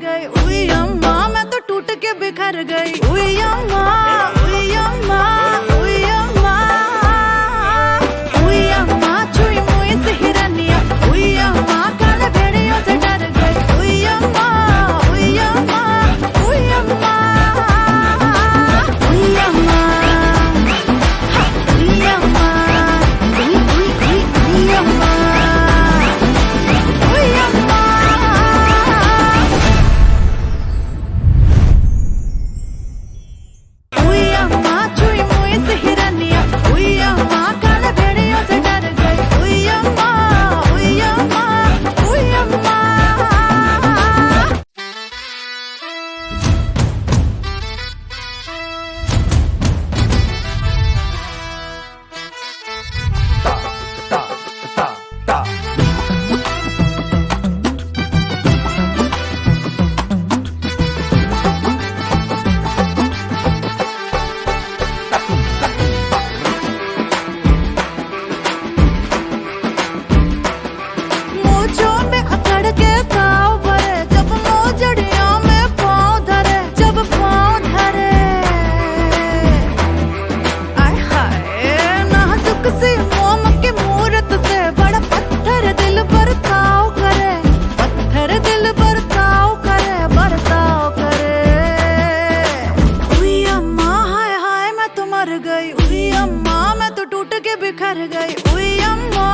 गई, उई अम्मा मैं तो टूट के बिखर गई, उई अम्मा, उई अम्मा, उई अम्मा, उई अम्मा छुई मुई से हिरनिया, उई अम्मा काले भेड़ियों से डर गई, उई अम्मा, उई अम्मा, उई अम्मा, उई अम्मा, उई अम्मा, उई उई उई उई अम्मा, उई अम्मा। उई अम्मा छुई मुई से हिरनिया, उई अम्मा काले भेड़ियों से डर गई, उई अम्मा, उई अम्मा, उई अम्मा। मोजों में अकड़ के ताव भरे, जब मोजड़ियों में पाँव धरे, जब पाँव धरे, आय हाय नाजुक सी मोम की मूरत से बड़ा पत्थर दिल बर्ताव करे, पत्थर दिल बर्ताव करे, बर्ताव करे। उई अम्मा हाय हाय मैं तो मर गई, उई अम्मा मैं तो टूट के बिखर गई, उई अम्मा।